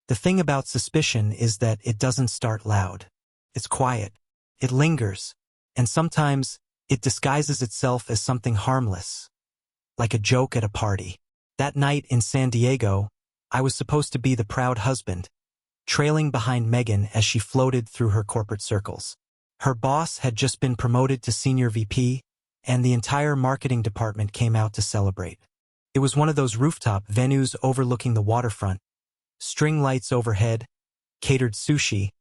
The thing about suspicion is that it doesn't start loud. It's quiet. It lingers. And sometimes, it disguises itself as something harmless, like a joke at a party. That night in San Diego, I was supposed to be the proud husband, trailing behind Megan as she floated through her corporate circles. Her boss had just been promoted to senior VP, and the entire marketing department came out to celebrate. It was one of those rooftop venues overlooking the waterfront, string lights overhead, catered sushi,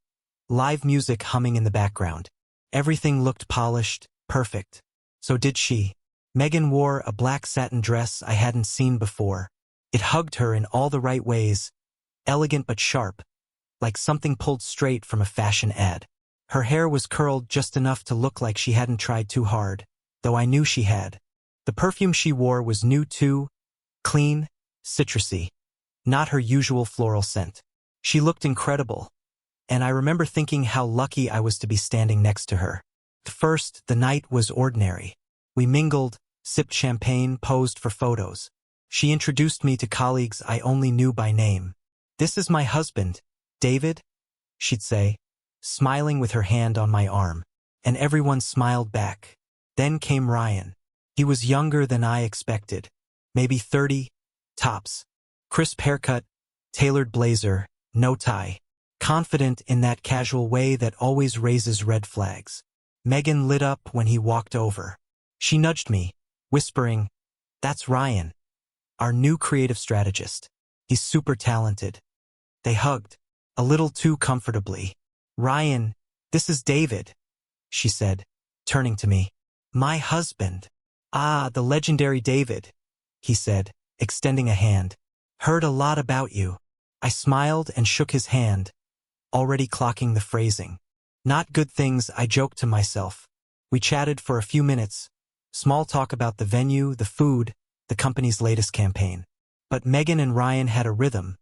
live music humming in the background. Everything looked polished, perfect. So did she. Megan wore a black satin dress I hadn't seen before. It hugged her in all the right ways, elegant but sharp, like something pulled straight from a fashion ad. Her hair was curled just enough to look like she hadn't tried too hard, though I knew she had. The perfume she wore was new too, clean, citrusy, not her usual floral scent. She looked incredible, and I remember thinking how lucky I was to be standing next to her. At first, the night was ordinary. We mingled, sipped champagne, posed for photos. She introduced me to colleagues I only knew by name. "This is my husband, David," she'd say, smiling with her hand on my arm. And everyone smiled back. Then came Ryan. He was younger than I expected. Maybe 30, tops. Crisp haircut, tailored blazer, no tie. Confident in that casual way that always raises red flags. Megan lit up when he walked over. She nudged me, whispering, "That's Ryan, our new creative strategist. He's super talented." They hugged, a little too comfortably. "Ryan, this is David," she said, turning to me. "My husband." "Ah, the legendary David," he said, extending a hand. "Heard a lot about you." I smiled and shook his hand, already clocking the phrasing. "Not good things," I joked to myself. We chatted for a few minutes, small talk about the venue, the food, the company's latest campaign. But Megan and Ryan had a rhythm,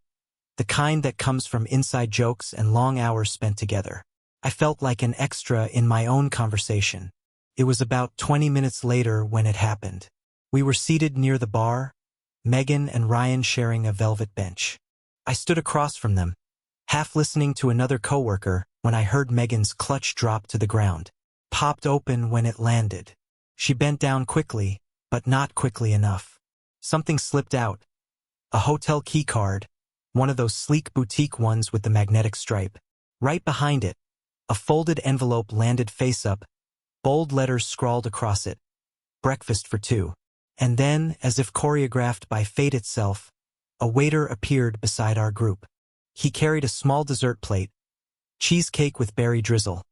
the kind that comes from inside jokes and long hours spent together. I felt like an extra in my own conversation. It was about 20 minutes later when it happened. We were seated near the bar, Megan and Ryan sharing a velvet bench. I stood across from them, half listening to another coworker when I heard Megan's clutch drop to the ground. Popped open when it landed. She bent down quickly, but not quickly enough. Something slipped out. A hotel key card, one of those sleek boutique ones with the magnetic stripe. Right behind it, a folded envelope landed face up, bold letters scrawled across it. "Breakfast for two." And then, as if choreographed by fate itself, a waiter appeared beside our group. He carried a small dessert plate, cheesecake with berry drizzle,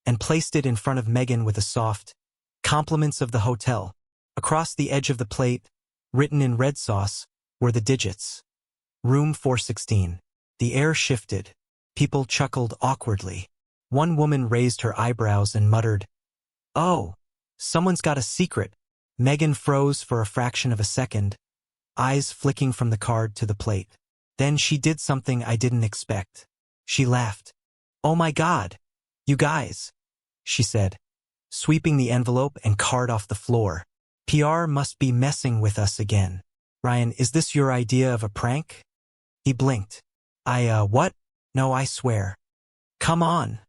and placed it in front of Megan with a soft, "Compliments of the hotel." Across the edge of the plate, written in red sauce, were the digits. Room 416. The air shifted. People chuckled awkwardly. One woman raised her eyebrows and muttered, "Oh, someone's got a secret." Megan froze for a fraction of a second, eyes flicking from the card to the plate. Then she did something I didn't expect. She laughed. "Oh my God, you guys," she said, sweeping the envelope and card off the floor. "PR must be messing with us again. Ryan, is this your idea of a prank?" He blinked. What? No, I swear." "Come on."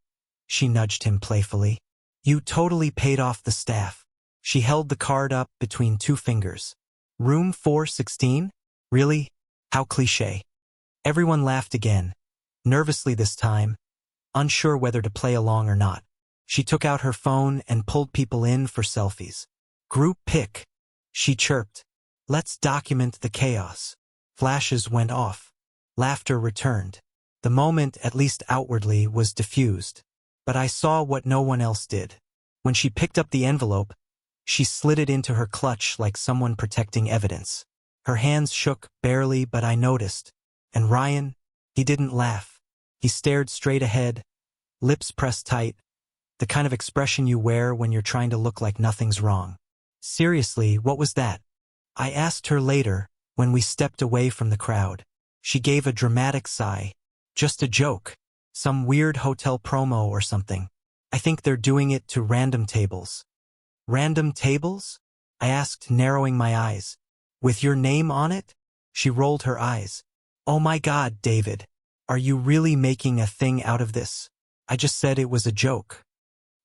She nudged him playfully. "You totally paid off the staff." She held the card up between two fingers. "Room 416? Really? How cliché." Everyone laughed again, nervously this time, unsure whether to play along or not. She took out her phone and pulled people in for selfies. "Group pic," she chirped. "Let's document the chaos." Flashes went off. Laughter returned. The moment, at least outwardly, was diffused. But I saw what no one else did. When she picked up the envelope, she slid it into her clutch like someone protecting evidence. Her hands shook, barely, but I noticed. And Ryan, he didn't laugh. He stared straight ahead, lips pressed tight, the kind of expression you wear when you're trying to look like nothing's wrong. "Seriously, what was that?" I asked her later, when we stepped away from the crowd. She gave a dramatic sigh. "Just a joke. Some weird hotel promo or something. I think they're doing it to random tables." "Random tables?" I asked, narrowing my eyes. "With your name on it?" She rolled her eyes. "Oh my God, David. Are you really making a thing out of this? I just said it was a joke.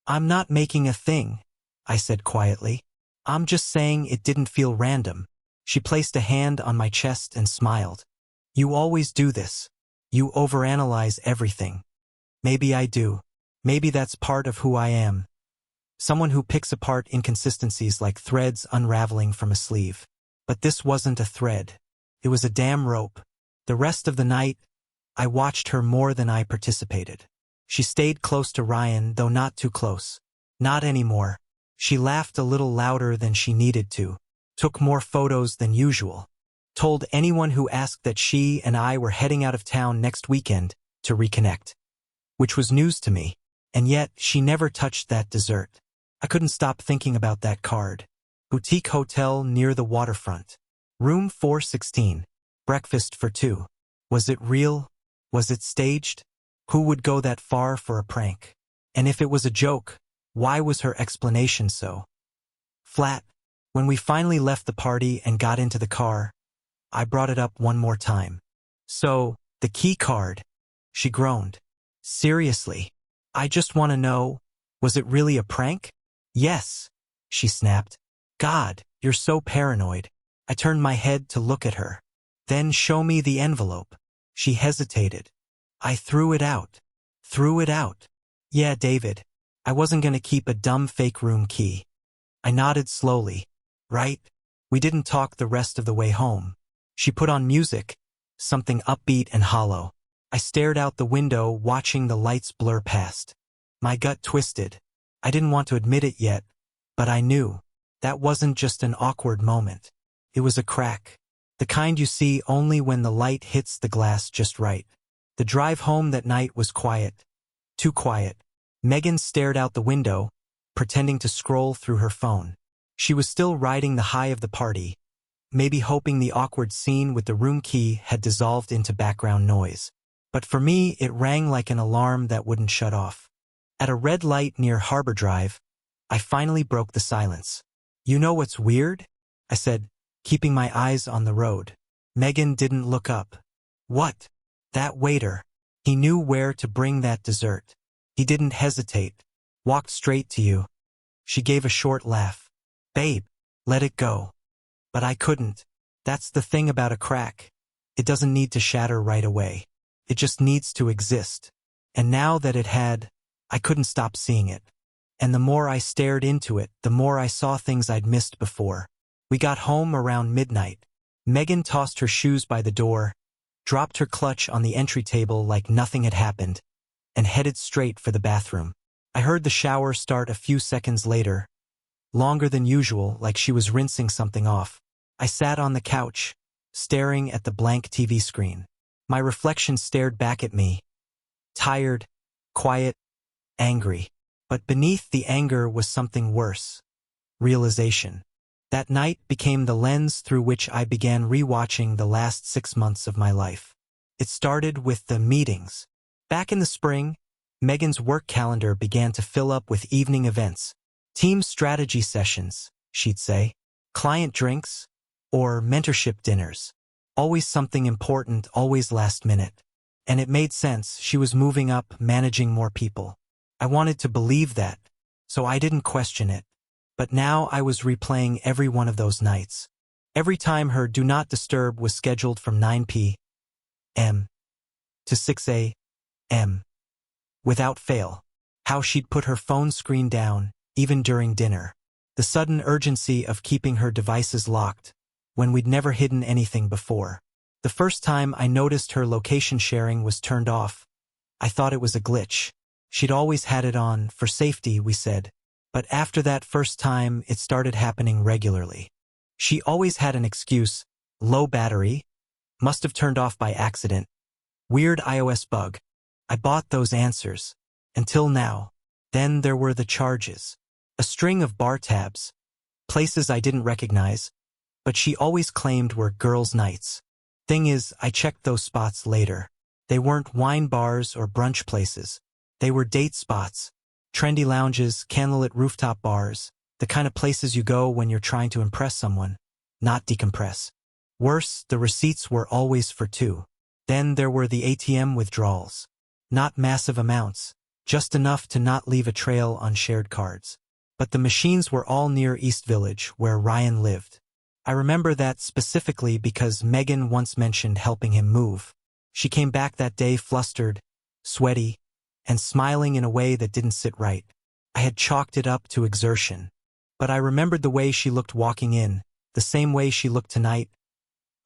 I'm not making a thing, I said quietly. I'm just saying it didn't feel random. She placed a hand on my chest and smiled. You always do this. You overanalyze everything. Maybe I do. Maybe that's part of who I am. Someone who picks apart inconsistencies like threads unraveling from a sleeve. But this wasn't a thread. It was a damn rope. The rest of the night, I watched her more than I participated. She stayed close to Ryan, though not too close. Not anymore. She laughed a little louder than she needed to, took more photos than usual, told anyone who asked that she and I were heading out of town next weekend to reconnect. Which was news to me, and yet she never touched that dessert. I couldn't stop thinking about that card. Boutique hotel near the waterfront. Room 416. Breakfast for two. Was it real? Was it staged? Who would go that far for a prank? And if it was a joke, why was her explanation so flat? When we finally left the party and got into the car, I brought it up one more time. So, the key card. She groaned. Seriously? I just want to know, was it really a prank? Yes, she snapped. God, you're so paranoid. I turned my head to look at her. Then show me the envelope. She hesitated. I threw it out. Threw it out. Yeah, David. I wasn't going to keep a dumb fake room key. I nodded slowly. Right? We didn't talk the rest of the way home. She put on music, something upbeat and hollow. I stared out the window, watching the lights blur past. My gut twisted. I didn't want to admit it yet, but I knew. That wasn't just an awkward moment. It was a crack. The kind you see only when the light hits the glass just right. The drive home that night was quiet. Too quiet. Megan stared out the window, pretending to scroll through her phone. She was still riding the high of the party, maybe hoping the awkward scene with the room key had dissolved into background noise. But for me, it rang like an alarm that wouldn't shut off. At a red light near Harbor Drive, I finally broke the silence. You know what's weird? I said, keeping my eyes on the road. Megan didn't look up. What? That waiter. He knew where to bring that dessert. He didn't hesitate. Walked straight to you. She gave a short laugh. Babe, let it go. But I couldn't. That's the thing about a crack. It doesn't need to shatter right away. It just needs to exist. And now that it had, I couldn't stop seeing it. And the more I stared into it, the more I saw things I'd missed before. We got home around midnight. Megan tossed her shoes by the door, dropped her clutch on the entry table like nothing had happened, and headed straight for the bathroom. I heard the shower start a few seconds later, longer than usual, like she was rinsing something off. I sat on the couch, staring at the blank TV screen. My reflection stared back at me, tired, quiet, angry. But beneath the anger was something worse. Realization. That night became the lens through which I began rewatching the last 6 months of my life. It started with the meetings. Back in the spring, Megan's work calendar began to fill up with evening events. Team strategy sessions, she'd say, client drinks, or mentorship dinners. Always something important, always last minute. And it made sense. She was moving up, managing more people. I wanted to believe that, so I didn't question it. But now I was replaying every one of those nights. Every time her Do Not Disturb was scheduled from 9 p.m. to 6 a.m. Without fail. How she'd put her phone screen down, even during dinner. The sudden urgency of keeping her devices locked, when we'd never hidden anything before. The first time I noticed her location sharing was turned off, I thought it was a glitch. She'd always had it on, for safety, we said. But after that first time, it started happening regularly. She always had an excuse. Low battery. Must have turned off by accident. Weird iOS bug. I bought those answers. Until now. Then there were the charges. A string of bar tabs. Places I didn't recognize, but she always claimed were girls' nights. Thing is, I checked those spots later. They weren't wine bars or brunch places. They were date spots. Trendy lounges, candlelit rooftop bars, the kind of places you go when you're trying to impress someone, not decompress. Worse, the receipts were always for two. Then there were the ATM withdrawals. Not massive amounts, just enough to not leave a trail on shared cards. But the machines were all near East Village, where Ryan lived. I remember that specifically because Megan once mentioned helping him move. She came back that day flustered, sweaty, and smiling in a way that didn't sit right. I had chalked it up to exertion. But I remembered the way she looked walking in, the same way she looked tonight,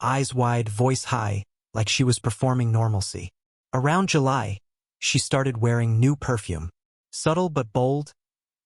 eyes wide, voice high, like she was performing normalcy. Around July, she started wearing new perfume. Subtle but bold,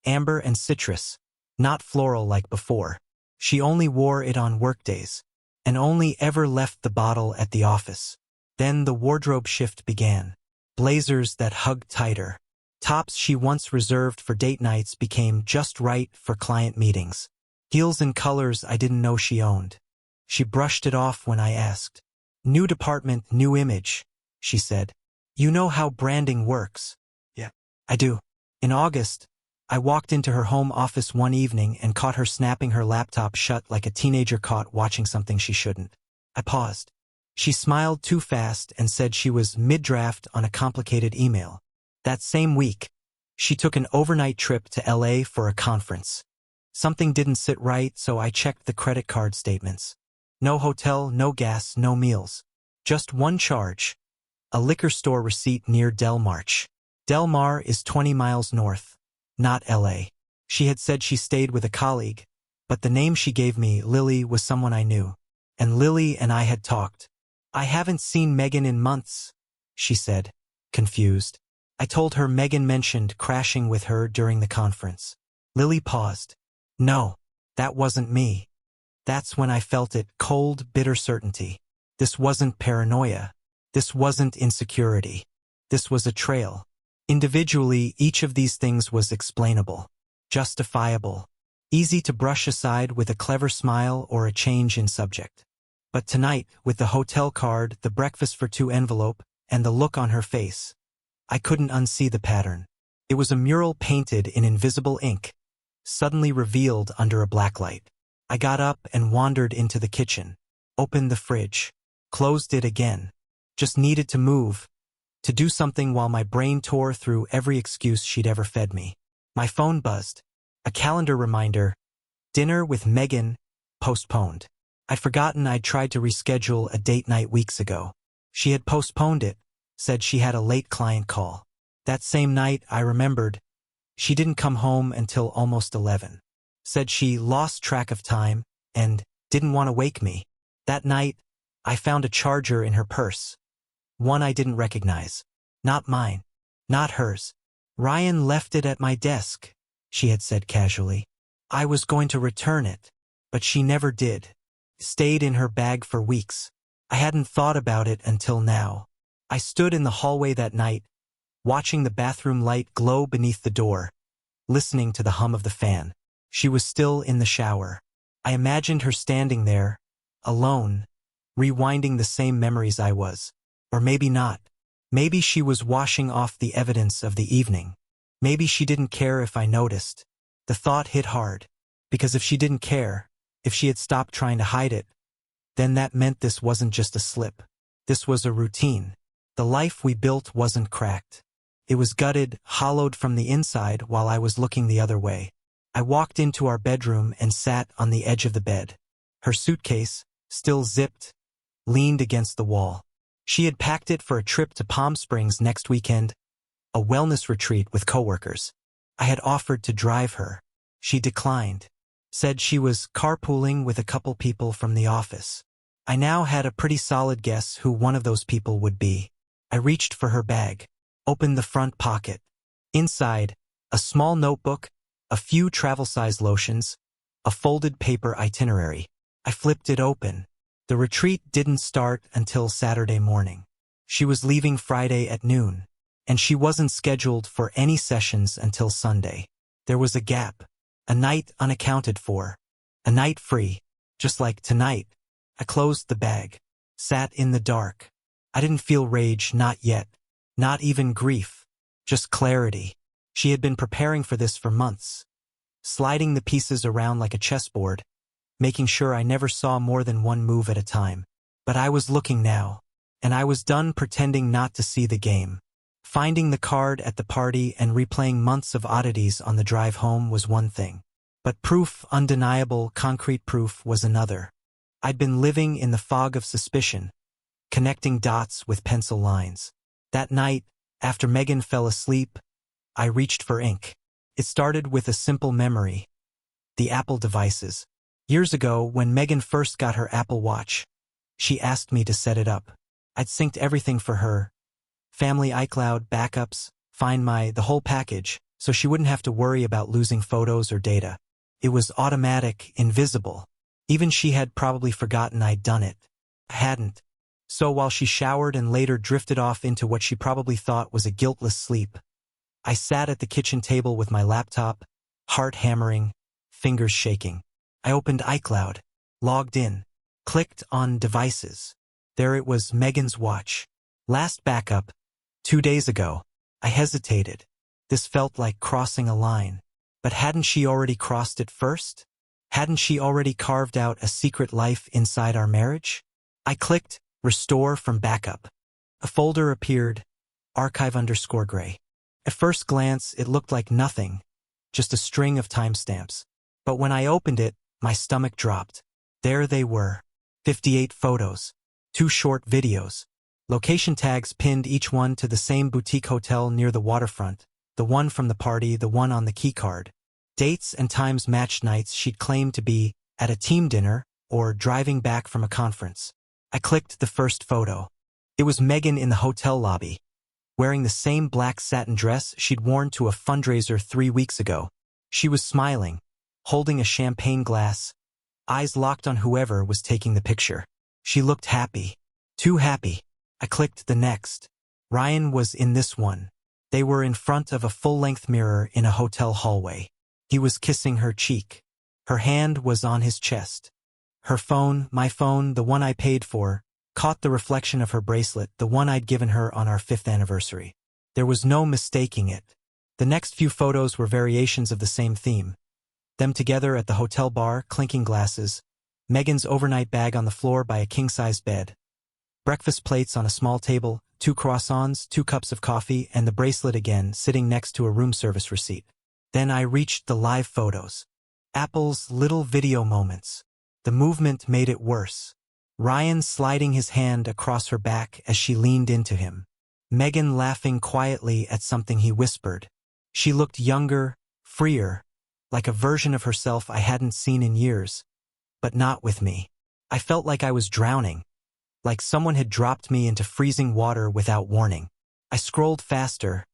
amber and citrus, not floral like before. She only wore it on workdays, and only ever left the bottle at the office. Then the wardrobe shift began. Blazers that hugged tighter. Tops she once reserved for date nights became just right for client meetings. Heels in colors I didn't know she owned. She brushed it off when I asked. New department, new image, she said. You know how branding works. Yeah, I do. In August, I walked into her home office one evening and caught her snapping her laptop shut like a teenager caught watching something she shouldn't. I paused. She smiled too fast and said she was mid-draft on a complicated email. That same week, she took an overnight trip to LA for a conference. Something didn't sit right, so I checked the credit card statements. No hotel, no gas, no meals. Just one charge. A liquor store receipt near Del March. Del Mar is 20 miles north, not LA. She had said she stayed with a colleague, but the name she gave me, Lily, was someone I knew. And Lily and I had talked. I haven't seen Megan in months, she said, confused. I told her Megan mentioned crashing with her during the conference. Lily paused. No, that wasn't me. That's when I felt it, cold, bitter certainty. This wasn't paranoia. This wasn't insecurity. This was a trail. Individually, each of these things was explainable, justifiable, easy to brush aside with a clever smile or a change in subject. But tonight, with the hotel card, the breakfast for two envelope, and the look on her face, I couldn't unsee the pattern. It was a mural painted in invisible ink, suddenly revealed under a blacklight. I got up and wandered into the kitchen, opened the fridge, closed it again. Just needed to move, to do something while my brain tore through every excuse she'd ever fed me. My phone buzzed. A calendar reminder. Dinner with Megan, postponed. I'd forgotten I'd tried to reschedule a date night weeks ago. She had postponed it, said she had a late client call. That same night, I remembered, she didn't come home until almost 11. Said she lost track of time and didn't want to wake me. That night, I found a charger in her purse. One I didn't recognize. Not mine. Not hers. Ryan left it at my desk, she had said casually. I was going to return it, but she never did. Stayed in her bag for weeks. I hadn't thought about it until now. I stood in the hallway that night, watching the bathroom light glow beneath the door, listening to the hum of the fan. She was still in the shower. I imagined her standing there, alone, rewinding the same memories I was. Or maybe not. Maybe she was washing off the evidence of the evening. Maybe she didn't care if I noticed. The thought hit hard. Because if she didn't care, if she had stopped trying to hide it, then that meant this wasn't just a slip. This was a routine. The life we built wasn't cracked. It was gutted, hollowed from the inside while I was looking the other way. I walked into our bedroom and sat on the edge of the bed. Her suitcase, still zipped, leaned against the wall. She had packed it for a trip to Palm Springs next weekend, a wellness retreat with coworkers. I had offered to drive her. She declined, said she was carpooling with a couple people from the office. I now had a pretty solid guess who one of those people would be. I reached for her bag, opened the front pocket. Inside, a small notebook, a few travel-size lotions, a folded paper itinerary. I flipped it open. The retreat didn't start until Saturday morning. She was leaving Friday at noon, and she wasn't scheduled for any sessions until Sunday. There was a gap, a night unaccounted for, a night free, just like tonight. I closed the bag, sat in the dark. I didn't feel rage, not yet, not even grief, just clarity. She had been preparing for this for months, sliding the pieces around like a chessboard, making sure I never saw more than one move at a time. But I was looking now. and I was done pretending not to see the game. Finding the card at the party and replaying months of oddities on the drive home was one thing. But proof, undeniable, concrete proof, was another. I'd been living in the fog of suspicion, connecting dots with pencil lines. That night, after Megan fell asleep, I reached for ink. It started with a simple memory. The Apple devices. Years ago, when Megan first got her Apple Watch, she asked me to set it up. I'd synced everything for her. Family iCloud, backups, Find My, the whole package, so she wouldn't have to worry about losing photos or data. It was automatic, invisible. Even she had probably forgotten I'd done it. I hadn't. So while she showered and later drifted off into what she probably thought was a guiltless sleep, I sat at the kitchen table with my laptop, heart hammering, fingers shaking. I opened iCloud, logged in, clicked on devices. There it was, Megan's watch. Last backup, 2 days ago. I hesitated. This felt like crossing a line. But hadn't she already crossed it first? Hadn't she already carved out a secret life inside our marriage? I clicked Restore from Backup. A folder appeared, archive_gray. At first glance, it looked like nothing, just a string of timestamps. But when I opened it, my stomach dropped. There they were. 58 photos. 2 short videos. Location tags pinned, each one to the same boutique hotel near the waterfront. The one from the party, the one on the keycard. Dates and times matched nights she'd claimed to be at a team dinner or driving back from a conference. I clicked the first photo. It was Megan in the hotel lobby, wearing the same black satin dress she'd worn to a fundraiser 3 weeks ago. She was smiling, holding a champagne glass, eyes locked on whoever was taking the picture. She looked happy. Too happy. I clicked the next. Ryan was in this one. They were in front of a full-length mirror in a hotel hallway. He was kissing her cheek. Her hand was on his chest. Her phone, my phone, the one I paid for, caught the reflection of her bracelet, the one I'd given her on our 5th anniversary. There was no mistaking it. The next few photos were variations of the same theme. Them together at the hotel bar, clinking glasses, Megan's overnight bag on the floor by a king-size bed, breakfast plates on a small table, 2 croissants, 2 cups of coffee, and the bracelet again sitting next to a room service receipt. Then I reached the live photos. Apple's little video moments. The movement made it worse. Ryan sliding his hand across her back as she leaned into him. Megan laughing quietly at something he whispered. She looked younger, freer, like a version of herself I hadn't seen in years. But not with me. I felt like I was drowning. Like someone had dropped me into freezing water without warning. I scrolled faster,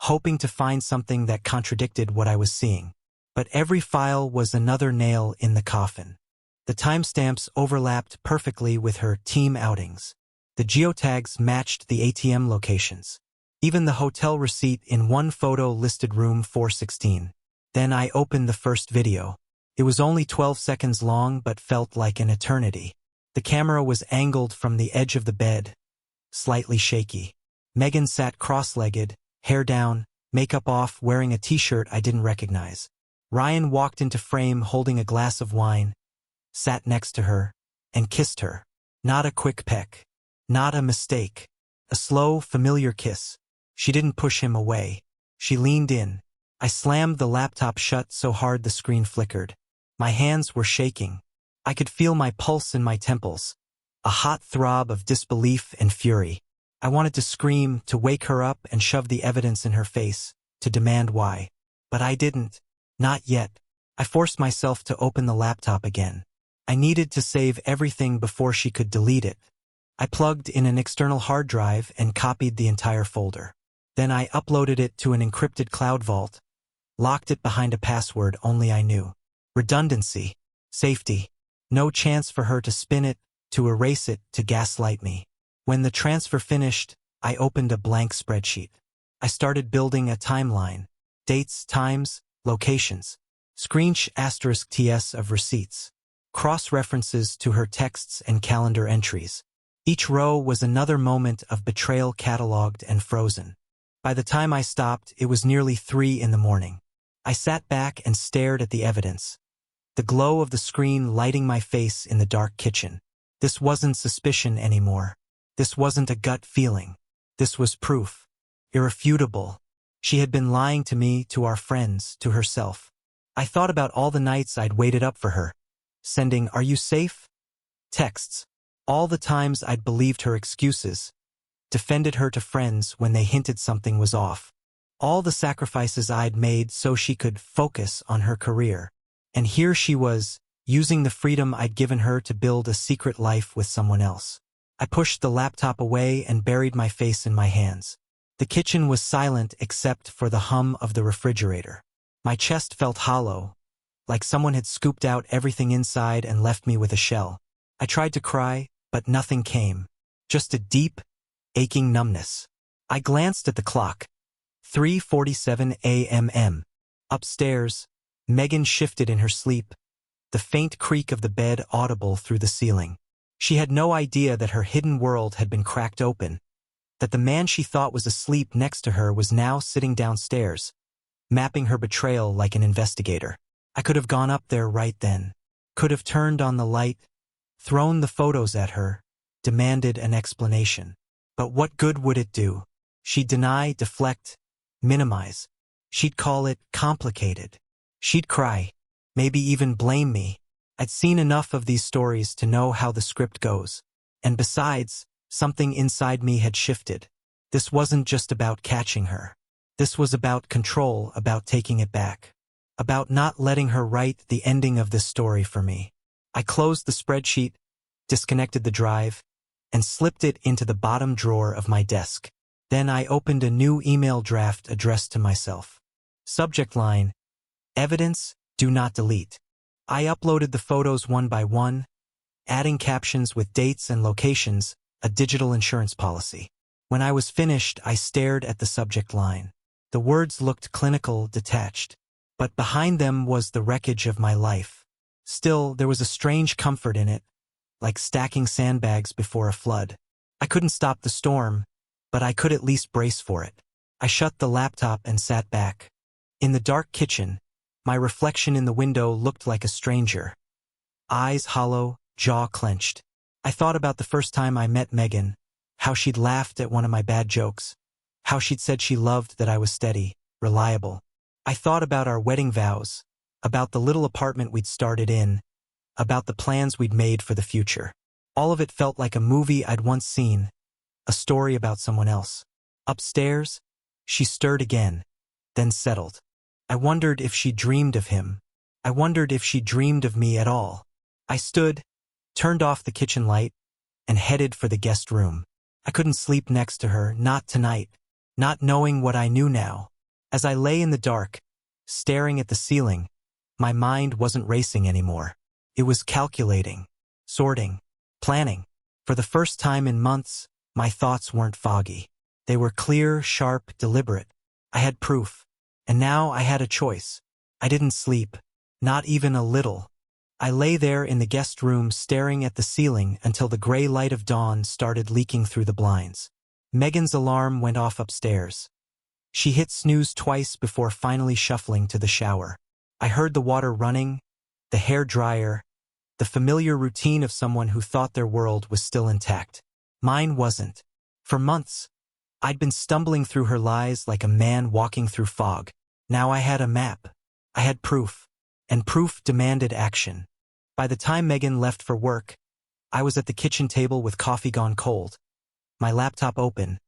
hoping to find something that contradicted what I was seeing. But every file was another nail in the coffin. The timestamps overlapped perfectly with her team outings. The geotags matched the ATM locations. Even the hotel receipt in one photo listed room 416. Then I opened the first video. It was only 12 seconds long but felt like an eternity. The camera was angled from the edge of the bed, slightly shaky. Megan sat cross-legged, hair down, makeup off, wearing a t-shirt I didn't recognize. Ryan walked into frame holding a glass of wine, sat next to her, and kissed her. Not a quick peck. Not a mistake. A slow, familiar kiss. She didn't push him away. She leaned in. I slammed the laptop shut so hard the screen flickered. My hands were shaking. I could feel my pulse in my temples, a hot throb of disbelief and fury. I wanted to scream, to wake her up and shove the evidence in her face, to demand why. But I didn't. Not yet. I forced myself to open the laptop again. I needed to save everything before she could delete it. I plugged in an external hard drive and copied the entire folder. Then I uploaded it to an encrypted cloud vault, locked it behind a password only I knew. Redundancy. Safety. No chance for her to spin it, to erase it, to gaslight me. When the transfer finished, I opened a blank spreadsheet. I started building a timeline. Dates, times, locations. *TS of receipts. Cross-references to her texts and calendar entries. Each row was another moment of betrayal cataloged and frozen. By the time I stopped, it was nearly 3 in the morning. I sat back and stared at the evidence. The glow of the screen lighting my face in the dark kitchen. This wasn't suspicion anymore. This wasn't a gut feeling. This was proof. Irrefutable. She had been lying to me, to our friends, to herself. I thought about all the nights I'd waited up for her, sending "Are you safe?" texts. All the times I'd believed her excuses, defended her to friends when they hinted something was off. All the sacrifices I'd made so she could focus on her career. And here she was, using the freedom I'd given her to build a secret life with someone else. I pushed the laptop away and buried my face in my hands. The kitchen was silent except for the hum of the refrigerator. My chest felt hollow, like someone had scooped out everything inside and left me with a shell. I tried to cry, but nothing came. Just a deep, aching numbness. I glanced at the clock. 3:47 a.m. Upstairs, Megan shifted in her sleep, the faint creak of the bed audible through the ceiling. She had no idea that her hidden world had been cracked open, that the man she thought was asleep next to her was now sitting downstairs, mapping her betrayal like an investigator. I could have gone up there right then, could have turned on the light, thrown the photos at her, demanded an explanation. But what good would it do? She'd deny, deflect, minimize. She'd call it complicated. She'd cry, maybe even blame me. I'd seen enough of these stories to know how the script goes. And besides, something inside me had shifted. This wasn't just about catching her. This was about control, about taking it back. About not letting her write the ending of this story for me. I closed the spreadsheet, disconnected the drive, and slipped it into the bottom drawer of my desk. Then I opened a new email draft addressed to myself. Subject line: Evidence, do not delete. I uploaded the photos one by one, adding captions with dates and locations, a digital insurance policy. When I was finished, I stared at the subject line. The words looked clinical, detached. But behind them was the wreckage of my life. Still, there was a strange comfort in it, like stacking sandbags before a flood. I couldn't stop the storm, but I could at least brace for it. I shut the laptop and sat back. In the dark kitchen, my reflection in the window looked like a stranger. Eyes hollow, jaw clenched. I thought about the first time I met Megan, how she'd laughed at one of my bad jokes, how she'd said she loved that I was steady, reliable. I thought about our wedding vows, about the little apartment we'd started in, about the plans we'd made for the future. All of it felt like a movie I'd once seen, a story about someone else. Upstairs, she stirred again, then settled. I wondered if she dreamed of him. I wondered if she dreamed of me at all. I stood, turned off the kitchen light, and headed for the guest room. I couldn't sleep next to her, not tonight, not knowing what I knew now. As I lay in the dark, staring at the ceiling, my mind wasn't racing anymore. It was calculating, sorting, planning. For the first time in months, my thoughts weren't foggy. They were clear, sharp, deliberate. I had proof. And now I had a choice. I didn't sleep, not even a little. I lay there in the guest room staring at the ceiling until the gray light of dawn started leaking through the blinds. Megan's alarm went off upstairs. She hit snooze twice before finally shuffling to the shower. I heard the water running, the hair dryer, the familiar routine of someone who thought their world was still intact. Mine wasn't. For months, I'd been stumbling through her lies like a man walking through fog. Now I had a map. I had proof. And proof demanded action. By the time Megan left for work, I was at the kitchen table with coffee gone cold, my laptop open,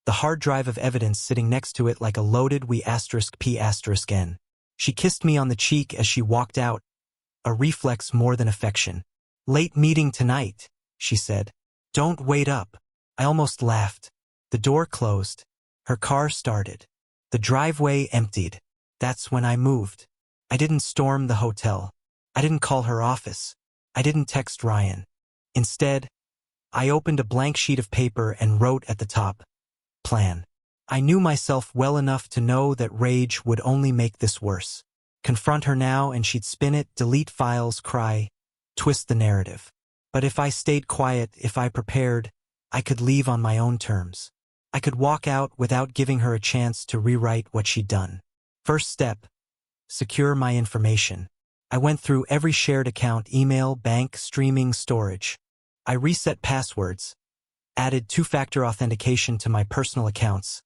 the hard drive of evidence sitting next to it like a loaded P*N. She kissed me on the cheek as she walked out, a reflex more than affection. "Late meeting tonight," she said. "Don't wait up." I almost laughed. The door closed. Her car started. The driveway emptied. That's when I moved. I didn't storm the hotel. I didn't call her office. I didn't text Ryan. Instead, I opened a blank sheet of paper and wrote at the top, "Plan." I knew myself well enough to know that rage would only make this worse. Confront her now and she'd spin it, delete files, cry, twist the narrative. But if I stayed quiet, if I prepared, I could leave on my own terms. I could walk out without giving her a chance to rewrite what she'd done. First step: secure my information. I went through every shared account, email, bank, streaming, storage. I reset passwords, added two-factor authentication to my personal accounts,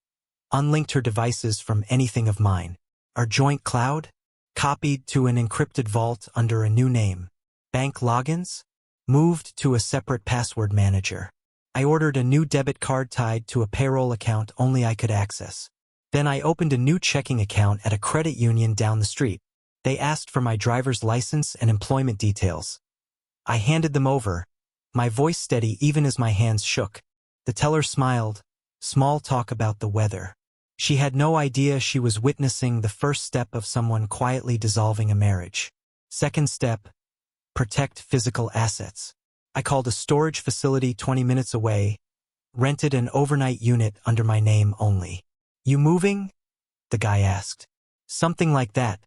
unlinked her devices from anything of mine. Our joint cloud? Copied to an encrypted vault under a new name. Bank logins? Moved to a separate password manager. I ordered a new debit card tied to a payroll account only I could access. Then I opened a new checking account at a credit union down the street. They asked for my driver's license and employment details. I handed them over, my voice steady even as my hands shook. The teller smiled, small talk about the weather. She had no idea she was witnessing the first step of someone quietly dissolving a marriage. Second step, protect physical assets. I called a storage facility 20 minutes away, rented an overnight unit under my name only. You moving? The guy asked. Something like that,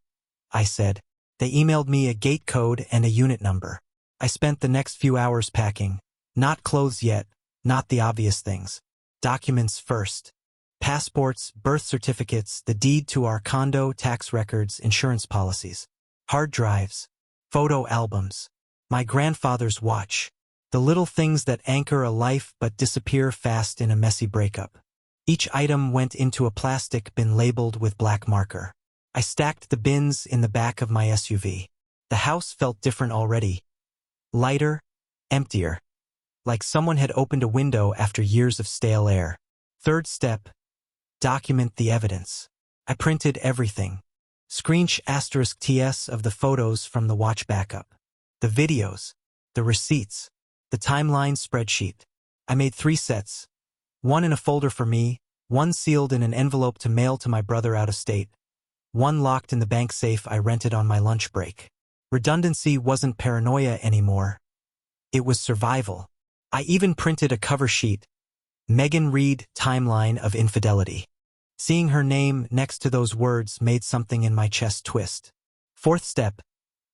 I said. They emailed me a gate code and a unit number. I spent the next few hours packing. Not clothes yet, not the obvious things. Documents first. Passports, birth certificates, the deed to our condo, tax records, insurance policies. Hard drives. Photo albums. My grandfather's watch. The little things that anchor a life but disappear fast in a messy breakup. Each item went into a plastic bin labeled with black marker. I stacked the bins in the back of my SUV. The house felt different already. Lighter, emptier. Like someone had opened a window after years of stale air. Third step, document the evidence. I printed everything. *TS of the photos from the watch backup. The videos, the receipts, the timeline spreadsheet. I made 3 sets. One in a folder for me, one sealed in an envelope to mail to my brother out of state, one locked in the bank safe I rented on my lunch break. Redundancy wasn't paranoia anymore. It was survival. I even printed a cover sheet, Megan Reed Timeline of Infidelity. Seeing her name next to those words made something in my chest twist. Fourth step,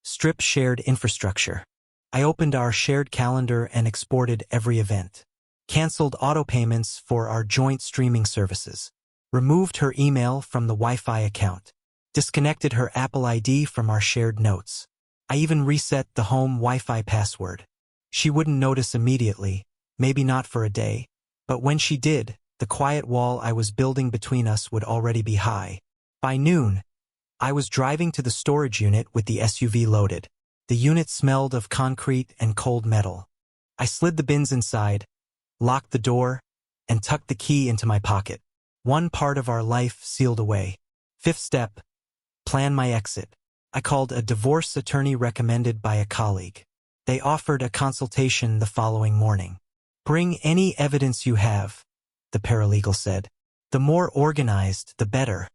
strip shared infrastructure. I opened our shared calendar and exported every event. Canceled auto payments for our joint streaming services. Removed her email from the Wi-Fi account. Disconnected her Apple ID from our shared notes. I even reset the home Wi-Fi password. She wouldn't notice immediately, maybe not for a day, but when she did, the quiet wall I was building between us would already be high. By noon, I was driving to the storage unit with the SUV loaded. The unit smelled of concrete and cold metal. I slid the bins inside, locked the door, and tucked the key into my pocket. One part of our life sealed away. Fifth step, plan my exit. I called a divorce attorney recommended by a colleague. They offered a consultation the following morning. Bring any evidence you have, the paralegal said. The more organized, the better.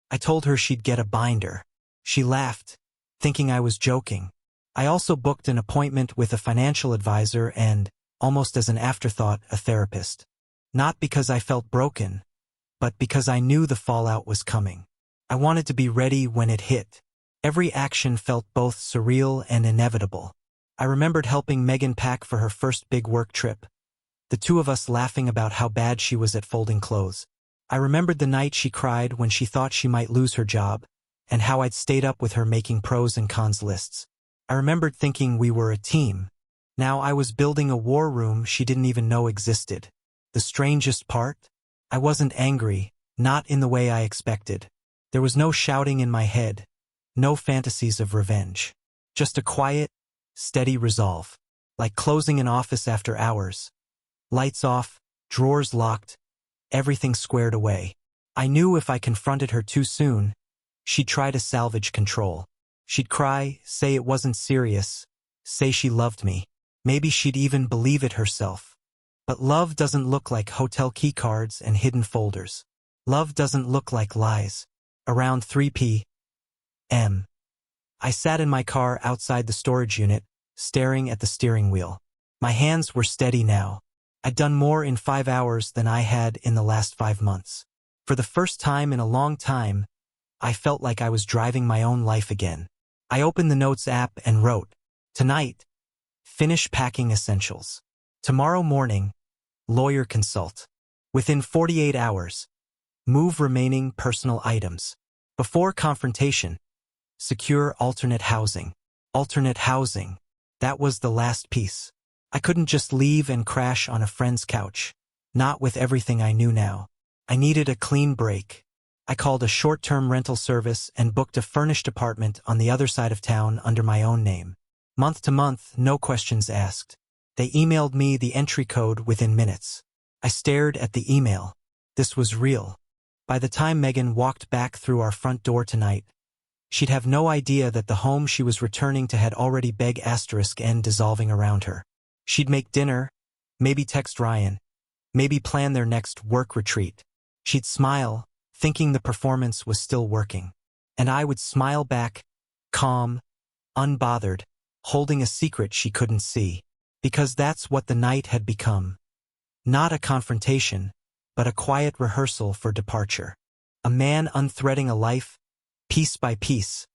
I told her she'd get a binder. She laughed, thinking I was joking. I also booked an appointment with a financial advisor and, almost as an afterthought, a therapist. Not because I felt broken, but because I knew the fallout was coming. I wanted to be ready when it hit. Every action felt both surreal and inevitable. I remembered helping Megan pack for her first big work trip. The two of us laughing about how bad she was at folding clothes. I remembered the night she cried when she thought she might lose her job, and how I'd stayed up with her making pros and cons lists. I remembered thinking we were a team. Now I was building a war room she didn't even know existed. The strangest part? I wasn't angry, not in the way I expected. There was no shouting in my head, no fantasies of revenge. Just a quiet, steady resolve, like closing an office after hours. Lights off, drawers locked, everything squared away. I knew if I confronted her too soon, she'd try to salvage control. She'd cry, say it wasn't serious, say she loved me. Maybe she'd even believe it herself. But love doesn't look like hotel keycards and hidden folders. Love doesn't look like lies. Around 3 p.m. I sat in my car outside the storage unit, staring at the steering wheel. My hands were steady now. I'd done more in 5 hours than I had in the last 5 months. For the first time in a long time, I felt like I was driving my own life again. I opened the Notes app and wrote, "Tonight, finish packing essentials. Tomorrow morning, lawyer consult. Within 48 hours, move remaining personal items. Before confrontation, secure alternate housing." Alternate housing. That was the last piece. I couldn't just leave and crash on a friend's couch. Not with everything I knew now. I needed a clean break. I called a short-term rental service and booked a furnished apartment on the other side of town under my own name. Month to month, no questions asked. They emailed me the entry code within minutes. I stared at the email. This was real. By the time Megan walked back through our front door tonight, she'd have no idea that the home she was returning to had already *N dissolving around her. She'd make dinner, maybe text Ryan, maybe plan their next work retreat. She'd smile, thinking the performance was still working. And I would smile back, calm, unbothered, holding a secret she couldn't see. Because that's what the night had become. Not a confrontation, but a quiet rehearsal for departure. A man unthreading a life, piece by piece,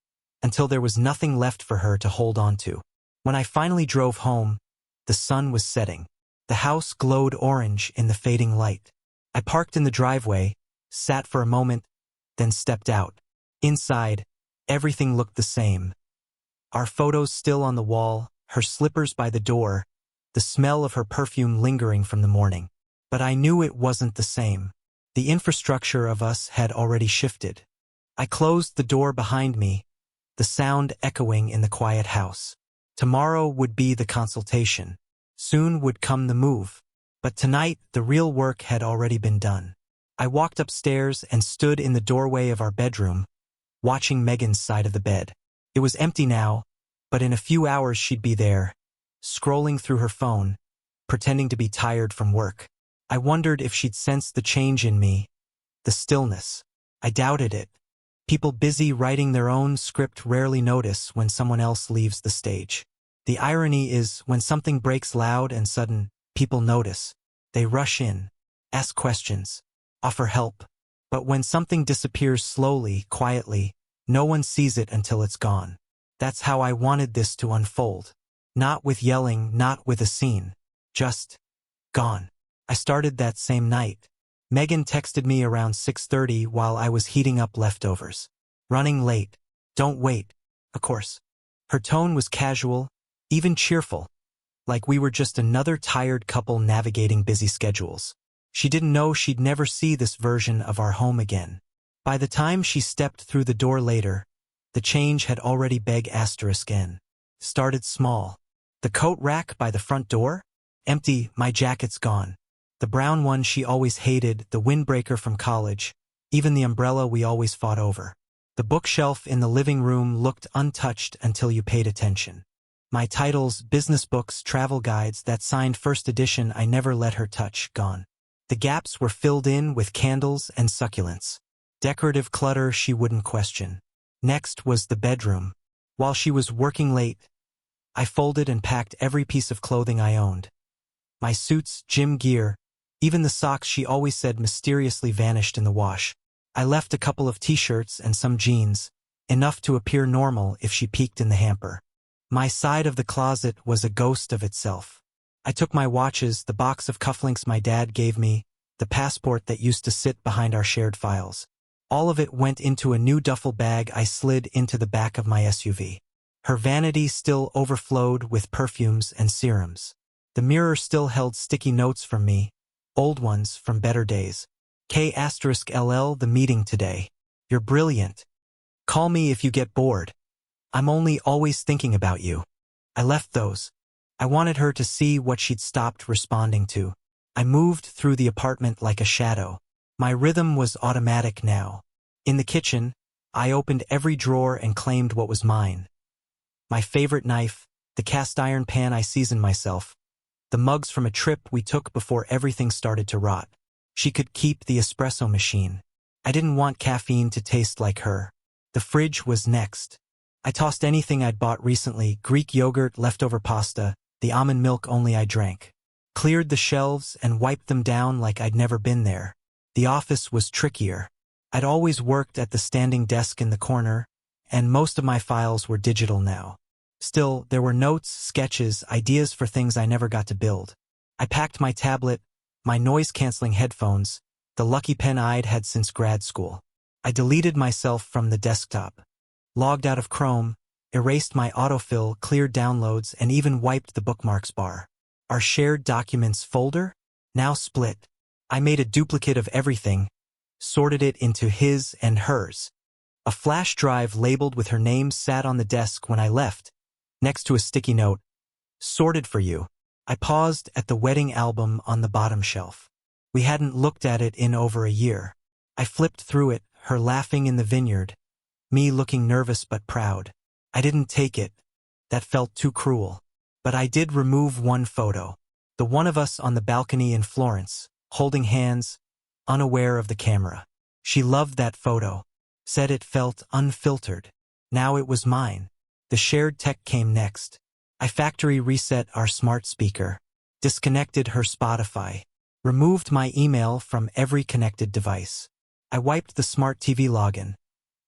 until there was nothing left for her to hold on to. When I finally drove home, the sun was setting. The house glowed orange in the fading light. I parked in the driveway, sat for a moment, then stepped out. Inside, everything looked the same. Our photos still on the wall, her slippers by the door, the smell of her perfume lingering from the morning. But I knew it wasn't the same. The infrastructure of us had already shifted. I closed the door behind me, the sound echoing in the quiet house. Tomorrow would be the consultation. Soon would come the move. But tonight, the real work had already been done. I walked upstairs and stood in the doorway of our bedroom, watching Megan's side of the bed. It was empty now, but in a few hours she'd be there, scrolling through her phone, pretending to be tired from work. I wondered if she'd sensed the change in me, the stillness. I doubted it. People busy writing their own script rarely notice when someone else leaves the stage. The irony is, when something breaks loud and sudden, people notice. They rush in, ask questions, offer help. But when something disappears slowly, quietly, no one sees it until it's gone. That's how I wanted this to unfold. Not with yelling, not with a scene. Just gone. I started that same night. Megan texted me around 6:30 while I was heating up leftovers. Running late. Don't wait. Of course. Her tone was casual, even cheerful, like we were just another tired couple navigating busy schedules. She didn't know she'd never see this version of our home again. By the time she stepped through the door later, the change had already *N. Started small. The coat rack by the front door? Empty, my jacket's gone. The brown one she always hated, the windbreaker from college, even the umbrella we always fought over. The bookshelf in the living room looked untouched until you paid attention. My titles, business books, travel guides, that signed first edition I never let her touch, gone. The gaps were filled in with candles and succulents. Decorative clutter she wouldn't question. Next was the bedroom. While she was working late, I folded and packed every piece of clothing I owned. My suits, gym gear, even the socks she always said mysteriously vanished in the wash. I left a couple of t-shirts and some jeans, enough to appear normal if she peeked in the hamper. My side of the closet was a ghost of itself. I took my watches, the box of cufflinks my dad gave me, the passport that used to sit behind our shared files. All of it went into a new duffel bag I slid into the back of my SUV. Her vanity still overflowed with perfumes and serums. The mirror still held sticky notes from me, old ones from better days. K*LL the meeting today. You're brilliant. Call me if you get bored. I'm only always thinking about you. I left those. I wanted her to see what she'd stopped responding to. I moved through the apartment like a shadow. My rhythm was automatic now. In the kitchen, I opened every drawer and claimed what was mine. My favorite knife, the cast iron pan I seasoned myself, the mugs from a trip we took before everything started to rot. She could keep the espresso machine. I didn't want caffeine to taste like her. The fridge was next. I tossed anything I'd bought recently, Greek yogurt, leftover pasta, the almond milk only I drank. Cleared the shelves and wiped them down like I'd never been there. The office was trickier. I'd always worked at the standing desk in the corner, and most of my files were digital now. Still, there were notes, sketches, ideas for things I never got to build. I packed my tablet, my noise-canceling headphones, the lucky pen I'd had since grad school. I deleted myself from the desktop, logged out of Chrome, erased my autofill, cleared downloads, and even wiped the bookmarks bar. Our shared documents folder? Now split. I made a duplicate of everything, sorted it into his and hers. A flash drive labeled with her name sat on the desk when I left, next to a sticky note, "Sorted for you." I paused at the wedding album on the bottom shelf. We hadn't looked at it in over a year. I flipped through it, her laughing in the vineyard, me looking nervous but proud. I didn't take it. That felt too cruel. But I did remove one photo. The one of us on the balcony in Florence, holding hands, unaware of the camera. She loved that photo, said it felt unfiltered. Now it was mine. The shared tech came next. I factory reset our smart speaker, disconnected her Spotify, removed my email from every connected device. I wiped the smart TV login,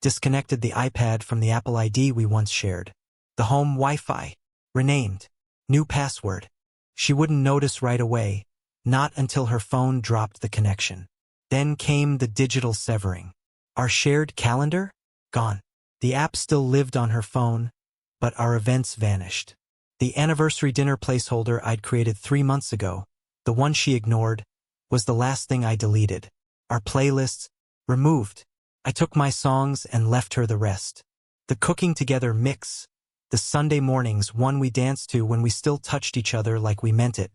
disconnected the iPad from the Apple ID we once shared. The home Wi-Fi, renamed, new password. She wouldn't notice right away, not until her phone dropped the connection. Then came the digital severing. Our shared calendar? Gone. The app still lived on her phone, but our events vanished. The anniversary dinner placeholder I'd created 3 months ago, the one she ignored, was the last thing I deleted. Our playlists, removed. I took my songs and left her the rest. The cooking together mix, the Sunday mornings, one we danced to when we still touched each other like we meant it,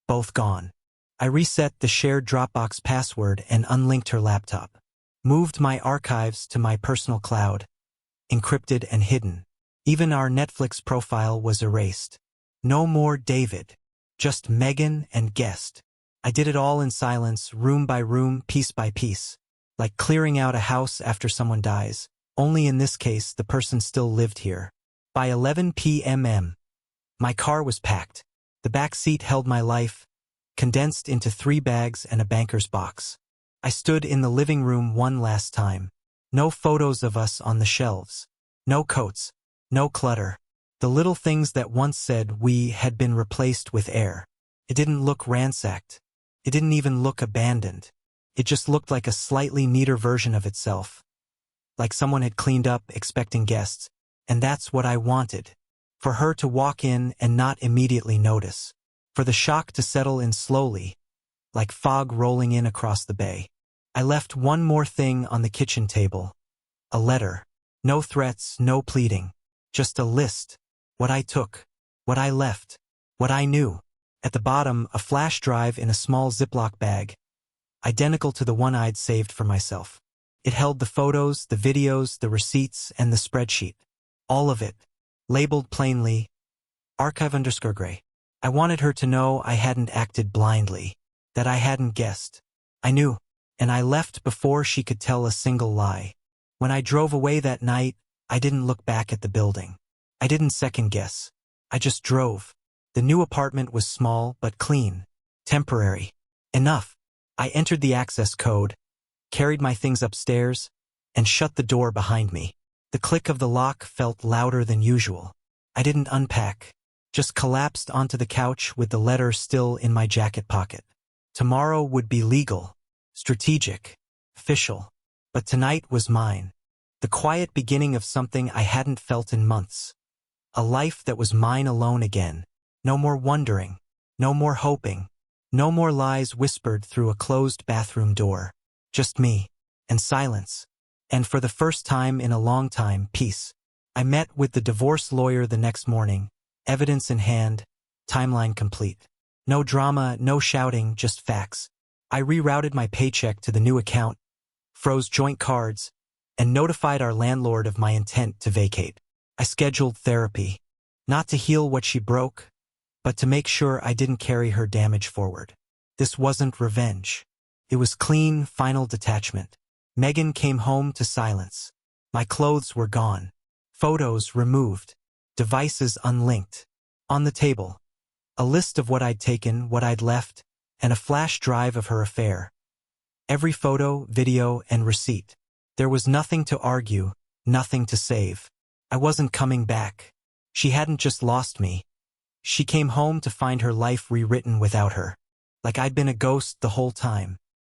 both gone. I reset the shared Dropbox password and unlinked her laptop. Moved my archives to my personal cloud, encrypted and hidden. Even our Netflix profile was erased. No more David, just Megan and guest. I did it all in silence, room by room, piece by piece, like clearing out a house after someone dies. Only in this case, the person still lived here. By 11 p.m. my car was packed. The back seat held my life, condensed into 3 bags and a banker's box. I stood in the living room one last time. No photos of us on the shelves. No coats. No clutter. The little things that once said we had been replaced with air. It didn't look ransacked. It didn't even look abandoned. It just looked like a slightly neater version of itself. Like someone had cleaned up, expecting guests. And that's what I wanted. For her to walk in and not immediately notice. For the shock to settle in slowly, like fog rolling in across the bay. I left one more thing on the kitchen table. A letter. No threats, no pleading. Just a list. What I took. What I left. What I knew. At the bottom, a flash drive in a small Ziploc bag, identical to the one I'd saved for myself. It held the photos, the videos, the receipts, and the spreadsheet. All of it. Labeled plainly, archive_gray. I wanted her to know I hadn't acted blindly, that I hadn't guessed. I knew, and I left before she could tell a single lie. When I drove away that night, I didn't look back at the building. I didn't second guess. I just drove. The new apartment was small but clean. Temporary. Enough. I entered the access code, carried my things upstairs, and shut the door behind me. The click of the lock felt louder than usual. I didn't unpack, just collapsed onto the couch with the letter still in my jacket pocket. Tomorrow would be legal, strategic, official. But tonight was mine. The quiet beginning of something I hadn't felt in months. A life that was mine alone again. No more wondering. No more hoping. No more lies whispered through a closed bathroom door. Just me. And silence. And for the first time in a long time, peace. I met with the divorce lawyer the next morning. Evidence in hand. Timeline complete. No drama, no shouting, just facts. I rerouted my paycheck to the new account, froze joint cards, and notified our landlord of my intent to vacate. I scheduled therapy, not to heal what she broke, but to make sure I didn't carry her damage forward. This wasn't revenge. It was clean, final detachment. Megan came home to silence. My clothes were gone. Photos removed. Devices unlinked. On the table, a list of what I'd taken, what I'd left, and a flash drive of her affair. Every photo, video, and receipt. There was nothing to argue, nothing to save. I wasn't coming back. She hadn't just lost me. She came home to find her life rewritten without her. Like I'd been a ghost the whole time.